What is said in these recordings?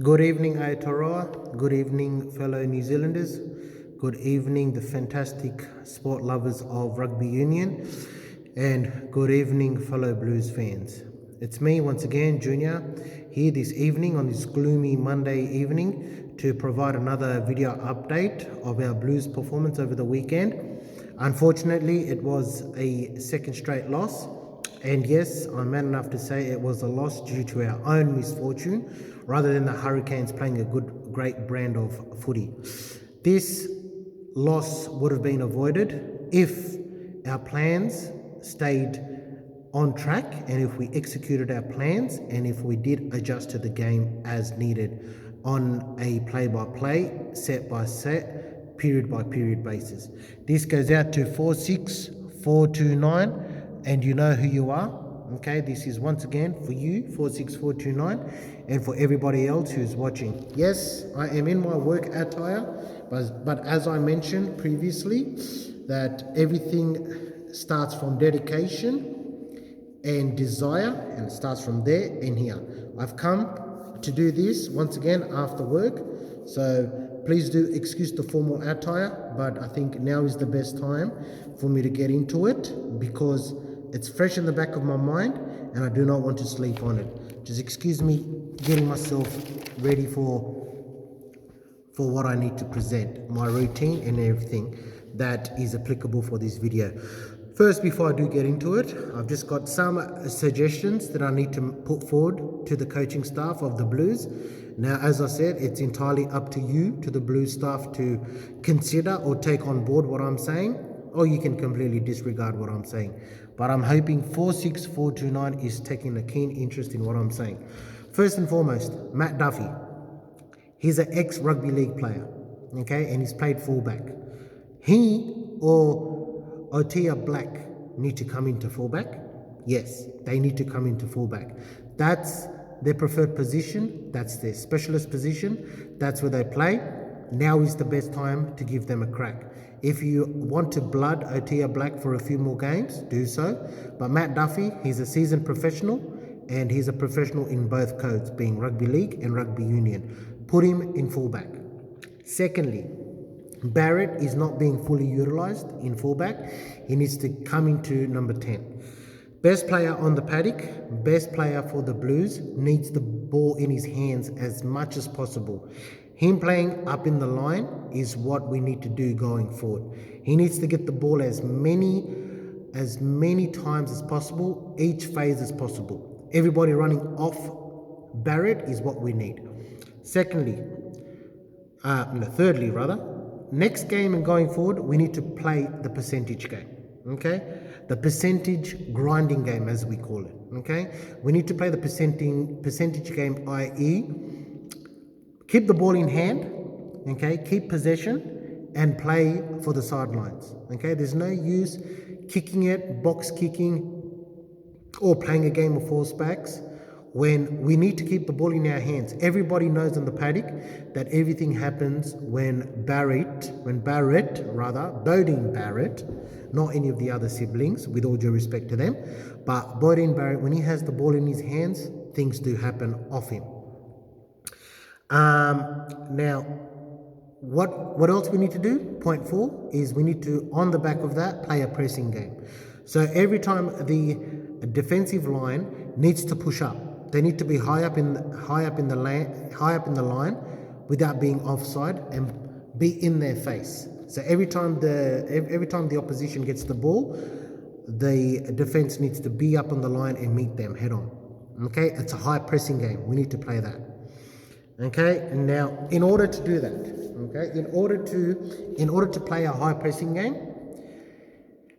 Good evening, Aotearoa. Good evening, fellow New Zealanders. Good evening, the fantastic sport lovers of rugby union. And good evening, fellow Blues fans. It's me once again, Junior, here this evening on this gloomy Monday evening to provide another video update of our Blues performance over the weekend. Unfortunately, it was a second straight loss. And yes, I'm man enough to say it was a loss due to our own misfortune rather than the Hurricanes playing a great brand of footy. This loss would have been avoided if our plans stayed on track and if we executed our plans and if we did adjust to the game as needed on a play-by-play, set-by-set, period-by-period basis. This goes out to 46429 and you know who you are. Okay, this is once again for you, 46429, and for everybody else who's watching. Yes, I am in my work attire, but as I mentioned previously, that everything starts from dedication and desire, and it starts from there and here. I've come to do this once again after work, so please do excuse the formal attire, but I think now is the best time for me to get into it because it's fresh in the back of my mind and I do not want to sleep on it. Just excuse me getting myself ready for what I need to present, my routine and everything that is applicable for this video. First, before I do get into it, I've just got some suggestions that I need to put forward to the coaching staff of the Blues. Now, as I said, it's entirely up to you, to the Blues staff, to consider or take on board what I'm saying, or you can completely disregard what I'm saying. But I'm hoping 46429 is taking a keen interest in what I'm saying. First and foremost, Matt Duffy. He's an ex-rugby league player, okay, and he's played fullback. He or Otia Black need to come into fullback. Yes, they need to come into fullback. That's their preferred position. That's their specialist position. That's where they play. Now is the best time to give them a crack. If you want to blood Otia Black for a few more games, do so. But Matt Duffy, he's a seasoned professional and he's a professional in both codes, being rugby league and rugby union. Put him in fullback. Secondly, Barrett is not being fully utilised in fullback. He needs to come into number 10. Best player on the paddock, best player for the Blues, needs the ball in his hands as much as possible. Him playing up in the line is what we need to do going forward. He needs to get the ball as many times as possible, each phase as possible. Everybody running off Barrett is what we need. Thirdly, next game and going forward, we need to play the percentage game, okay? The percentage grinding game, as we call it, okay? We need to play the percentage game, i.e., keep the ball in hand, okay? Keep possession and play for the sidelines, okay? There's no use kicking it, box kicking, or playing a game of false backs when we need to keep the ball in our hands. Everybody knows on the paddock that everything happens when Bodine Barrett, not any of the other siblings, with all due respect to them, but Bodine Barrett, when he has the ball in his hands, things do happen off him. Now, what else we need to do? Point 4 is we need to, on the back of that, play a pressing game. So every time the defensive line needs to push up, they need to be high up in the line without being offside and be in their face. So every time the opposition gets the ball, the defense needs to be up on the line and meet them head on. Okay, it's a high pressing game. We need to play that. Okay, and now in order to do that, okay, in order to play a high pressing game,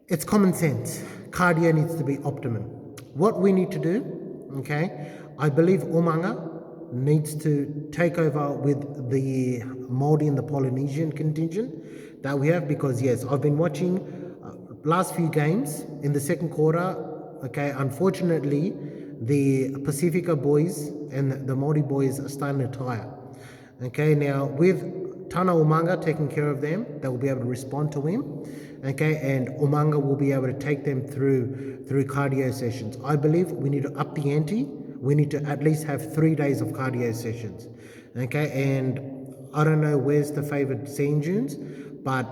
it's common sense. Cardio needs to be optimum. What we need to do, okay, I believe Umanga needs to take over with the Māori and the Polynesian contingent that we have, because yes, I've been watching last few games in the second quarter. Okay, unfortunately, the Pacifica boys and the Māori boys are starting to tire. Okay, now with Tana Umanga taking care of them, they will be able to respond to him. Okay, and Umanga will be able to take them through cardio sessions. I believe we need to up the ante. We need to at least have 3 days of cardio sessions. Okay, and I don't know where's the favorite scene dunes, but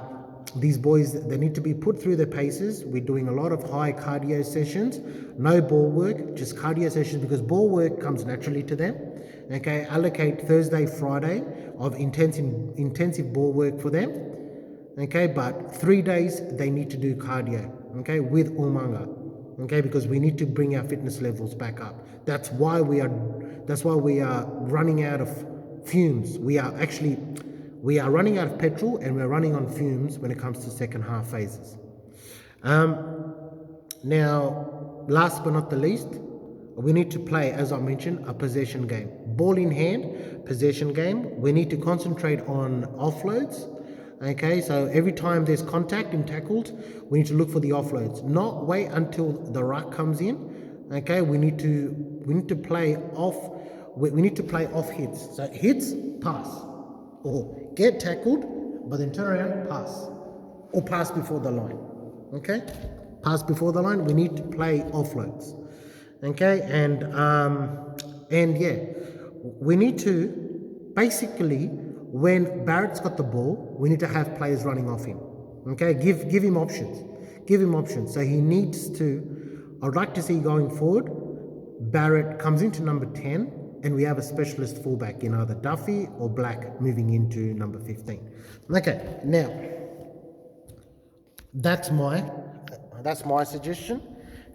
these boys, they need to be put through their paces. We're doing a lot of high cardio sessions, no ball work, just cardio sessions, because ball work comes naturally to them. Okay, allocate Thursday, Friday of intensive ball work for them. Okay, but 3 days they need to do cardio, okay, with umanga, okay, because we need to bring our fitness levels back up. That's why we are running out of fumes. We are running out of petrol, and we're running on fumes when it comes to second half phases. Now, last but not the least, we need to play, as I mentioned, a possession game. Ball in hand, possession game. We need to concentrate on offloads. Okay, so every time there's contact in tackles, we need to look for the offloads. Not wait until the ruck comes in. Okay, we need to play off. We need to play off hits. So hits, pass, or get tackled, but then turn around, pass, or pass before the line. Okay, pass before the line. We need to play offloads. Okay, and yeah, we need to basically, when Barrett's got the ball, we need to have players running off him. Okay, give him options. Give him options. So he needs to. I'd like to see going forward, Barrett comes into number 10, and we have a specialist fullback in either Duffy or Black moving into number 15. Okay, now that's my suggestion.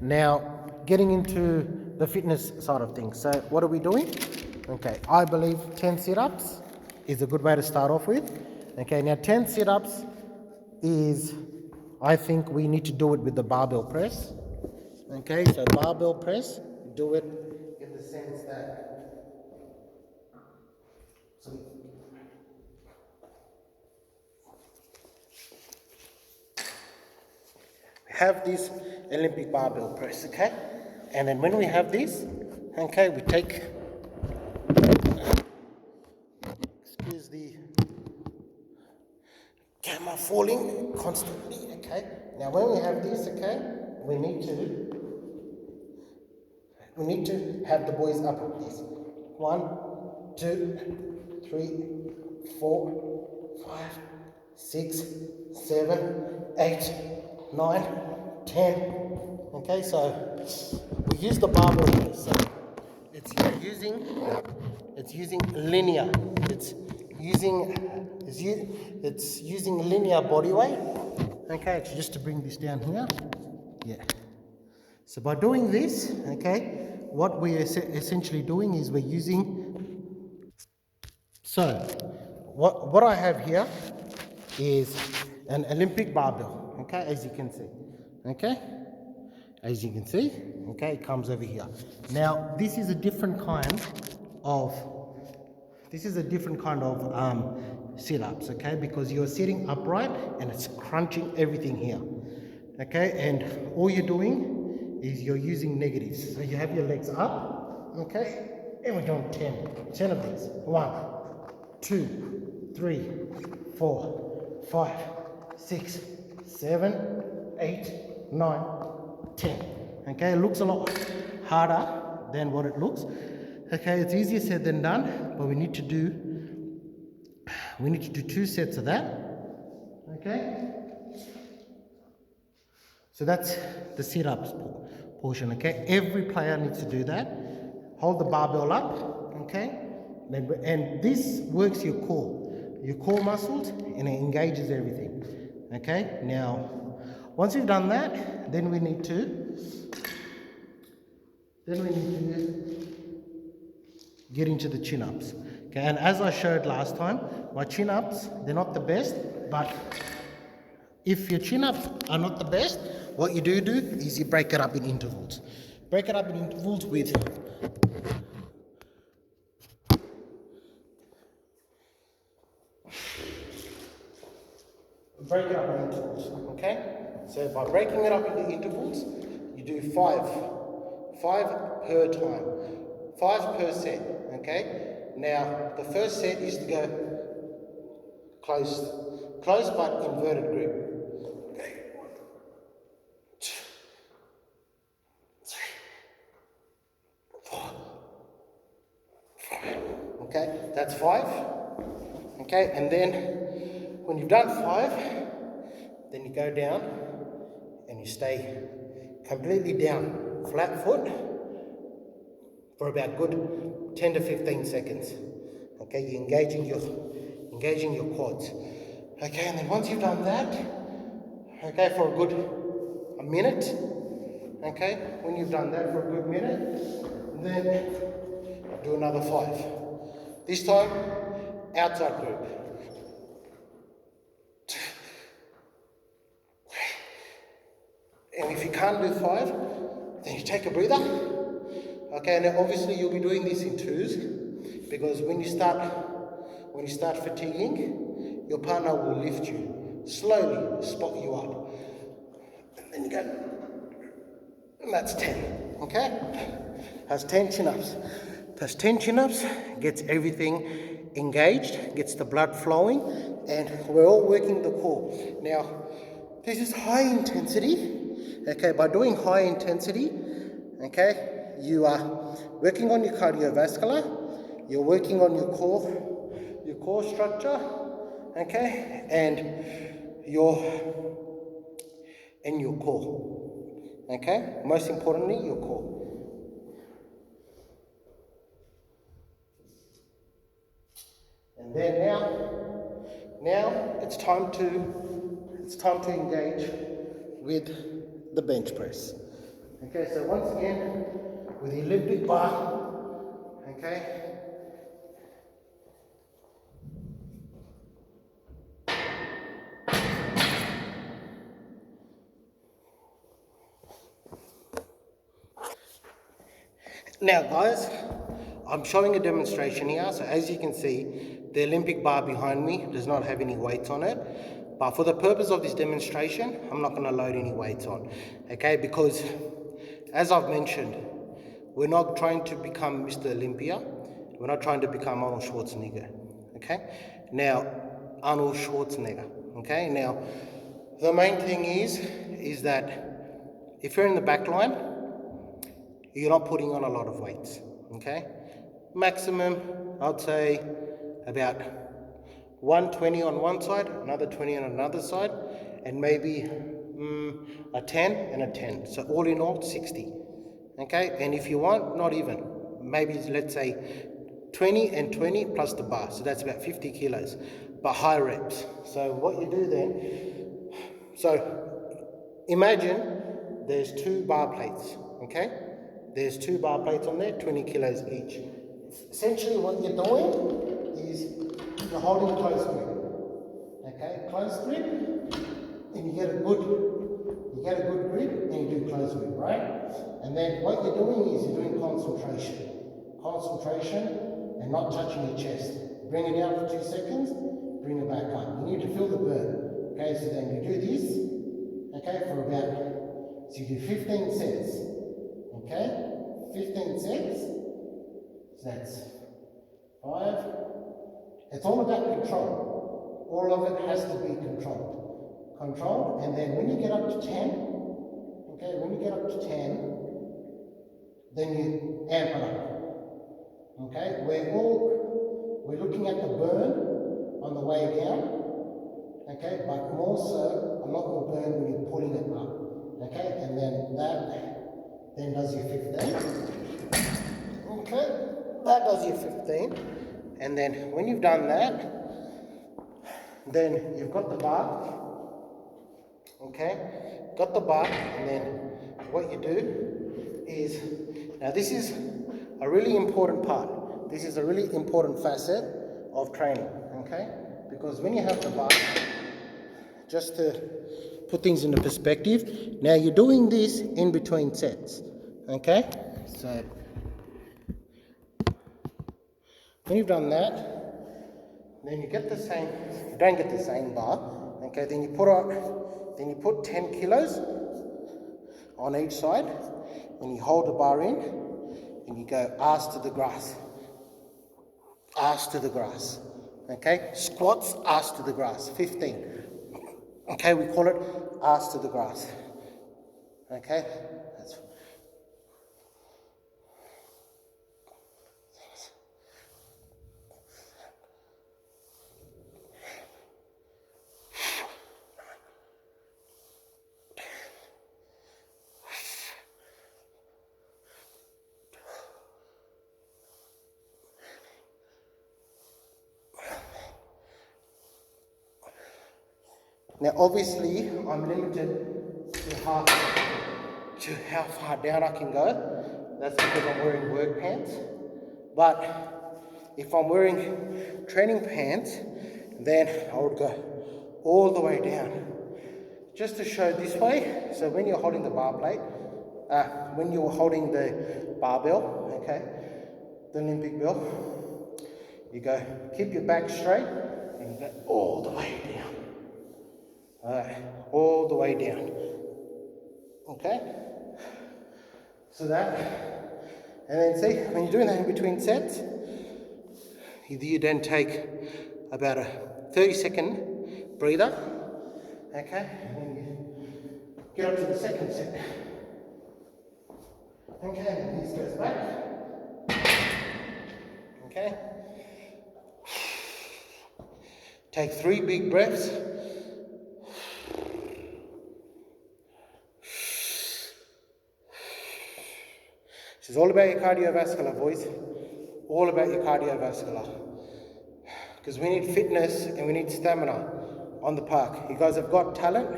Now, getting into the fitness side of things. So, what are we doing? Okay, I believe 10 sit-ups is a good way to start off with. Okay, now 10 sit-ups is, I think we need to do it with the barbell press. Okay, so barbell press, do it in the sense that, so have this Olympic barbell press, okay? And then when we have this, okay, we take, excuse the camera falling constantly, okay? Now when we have this, okay, we need to have the boys up like this. 1, 2, 3, 4, 5, 6, 7, 8, 9, 10. Okay, so we use the barbell here. So it's using linear. It's using linear body weight. Okay, just to bring this down here. Yeah. So by doing this, okay, what we're essentially doing is we're using. So what I have here is an Olympic barbell. Okay, as you can see. Okay, as you can see. Okay, it comes over here. Now this is a different kind of sit-ups, okay, because you're sitting upright and it's crunching everything here, okay, and all you're doing is you're using negatives. So you have your legs up, okay, and we're doing 10 of these. 1, 2, 3, 4, 5, 6, 7, 8, 9, 10. Okay, it looks a lot harder than what it looks. Okay, it's easier said than done, but we need to do 2 sets of that. Okay, so that's the sit-ups portion. Okay, every player needs to do that. Hold the barbell up. Okay, and this works your core muscles, and it engages everything. Okay, now once you've done that, then we need to get into the chin-ups. Okay, and as I showed last time, my chin-ups, they're not the best, but if your chin-ups are not the best, what you do is you break it up in intervals. Break it up in intervals with okay? So by breaking it up into intervals, you do 5 per time, 5 per set, okay? Now, the first set is to go close but inverted grip. Okay, 1, 2, 3, 4, 5. Okay, That's 5. Okay, and then when you've done 5, then you go down and you stay completely down, flat foot, for about good 10 to 15 seconds. Okay, you're engaging your quads. Okay, and then once you've done that, okay, for a minute, okay, when you've done that for a good minute, then do another 5. This time, outside group. And if you can't do 5, then you take a breather. Okay, and then obviously you'll be doing this in 2s, because when you start fatiguing, your partner will lift you, slowly spot you up. And then you go, and that's 10, okay? That's 10 chin-ups. That's 10 chin-ups, gets everything engaged, gets the blood flowing, and we're all working the core. Now, this is high intensity, okay? By doing high intensity, okay, you are working on your cardiovascular, you're working on your core structure, okay, and your core, okay? Most importantly, your core. And then now it's time to engage with the bench press. Okay, so once again with the Olympic bar, okay. Now guys, I'm showing a demonstration here, so as you can see, the Olympic bar behind me does not have any weights on it, but for the purpose of this demonstration, I'm not going to load any weights on, okay, because as I've mentioned, we're not trying to become Mr. Olympia, we're not trying to become Arnold Schwarzenegger, okay. Now, Arnold Schwarzenegger, okay. Now, the main thing is that if you're in the back line, you're not putting on a lot of weights, okay? Maximum, I'd say about 120 on one side, another 20 on another side, and maybe a 10 and a 10. So all in all, 60, okay? And if you want, not even, maybe let's say 20 and 20 plus the bar, so that's about 50 kilos, but high reps. So what you do then, so imagine there's 2 bar plates, okay? There's 2 bar plates on there, 20 kilos each. Essentially what you're doing is you're holding close grip, okay? Close grip, and you get a good grip, and you do close grip, right? And then what you're doing is you're doing concentration, and not touching your chest. Bring it down for 2 seconds, bring it back up. You need to feel the burn, okay? So then you do this, okay, for about, so you do 15 sets, okay? 15 sets, so that's 5. It's all about control. All of it has to be controlled, and then when you get up to 10, okay, then you amp it up, okay? We're looking at the burn on the way down, okay, but more so, a lot more burn when you're pulling it up, okay, and then that then does your 15, okay, that does your 15, and then when you've done that, then you've got the bar, okay, got the bar, and then what you do is, now this is a really important part, this is a really important facet of training, okay, because when you have the bar, just to put things into perspective, now you're doing this in between sets, okay, so when you've done that, then you get the same, you don't get the same bar, okay, then you put 10 kilos on each side, and you hold the bar in, and you go ass to the grass, okay, squats, ass to the grass, 15, okay, we call it ass to the grass, okay, that's Now obviously I'm limited to how far down I can go. That's because I'm wearing work pants. But if I'm wearing training pants, then I would go all the way down. Just to show this way, so when you're holding the bar plate, when you're holding the barbell, okay, the Olympic bell, you go, keep your back straight, and you go all the way down. Alright, all the way down. Okay? So that, and then see, when you're doing that in between sets, you then take about a 30-second breather, okay, and then you get up to the second set. Okay, and this goes back. Okay. Take 3 big breaths. This is all about your cardiovascular, boys. All about your cardiovascular. Because we need fitness and we need stamina on the park. You guys have got talent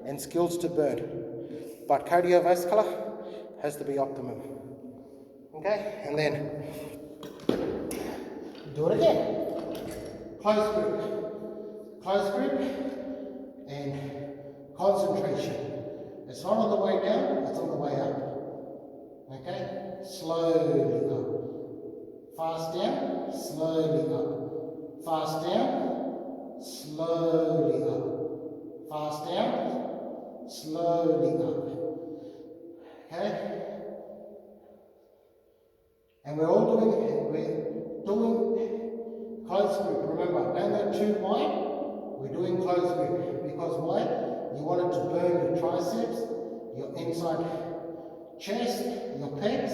and skills to burn. But cardiovascular has to be optimum. Okay? And then do it again. Close grip. Close grip and concentration. It's not on the way down, it's on the way up. Okay? Slowly up. Fast down, slowly up. Fast down, slowly up. Fast down, slowly up. Okay? And we're doing close grip. Remember, don't go too wide. We're doing close grip. Because why? You want it to burn your triceps, your inside chest, your pecs.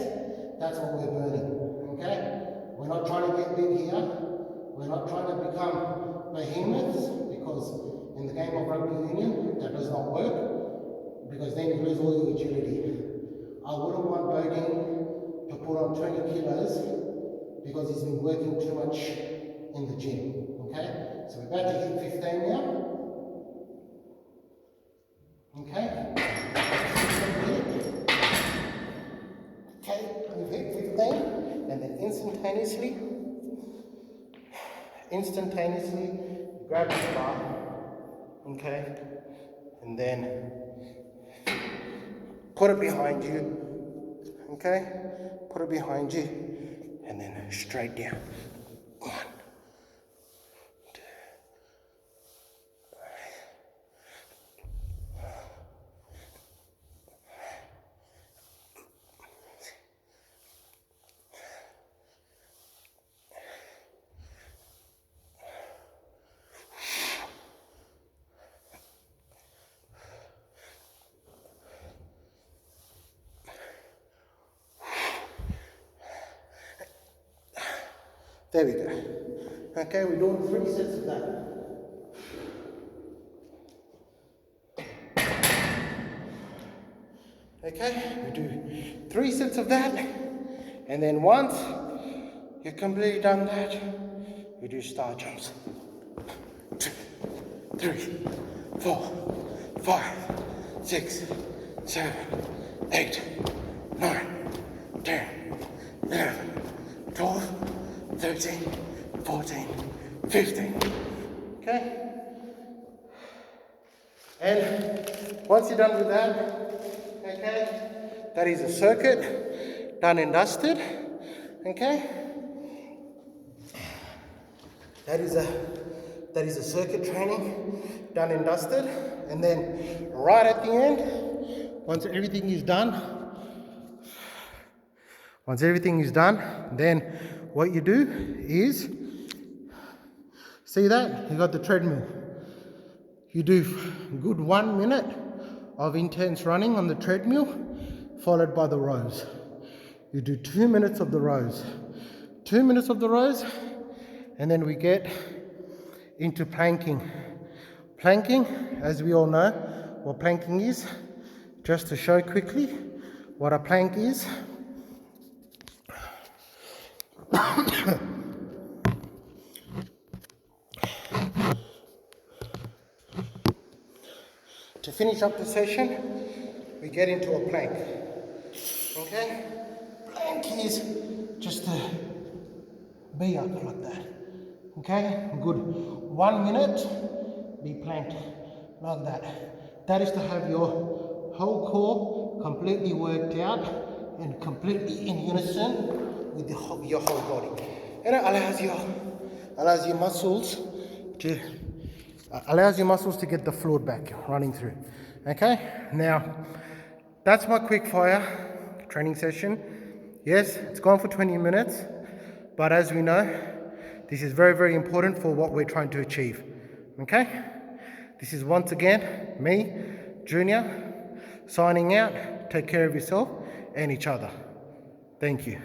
That's what we're burning. Okay? We're not trying to get big here. We're not trying to become behemoths, because in the game of rugby union, that does not work, because then you lose all your agility. I wouldn't want Bodine to put on 20 kilos because he's been working too much in the gym. Okay? So we're about to hit 15 now. Okay? Okay, we've hit 15, and then instantaneously grab the bar, okay, and then put it behind you, okay, put it behind you, and then straight down. 1, 2. There we go. Okay, we're doing 3 sets of that. Okay, we do 3 sets of that, and then once you've completely done that, we do star jumps. 2, 3, 4, 5, 6, 7, 8, 9, 10, 11, 12, 13, 14, 15. Okay? And once you're done with that, okay, that is a circuit done and dusted. Okay? That is a circuit training done and dusted. And then right at the end, once everything is done, then what you do is, see that? You got the treadmill. You do good 1 minute of intense running on the treadmill, followed by the rows. You do 2 minutes of the rows. 2 minutes of the rows, and then we get into planking. Planking, as we all know what planking is, just to show quickly what a plank is. finish up the session, we get into a plank. Okay? Plank is just to be up like that. Okay? Good. 1 minute, be planked like that. That is to have your whole core completely worked out and completely in unison with your whole body. And it allows your muscles to get the fluid back running through. Okay? Now, that's my quick fire training session. Yes, it's gone for 20 minutes, but as we know, this is very, very important for what we're trying to achieve. Okay? This is once again me, Junior, signing out. Take care of yourself and each other. Thank you.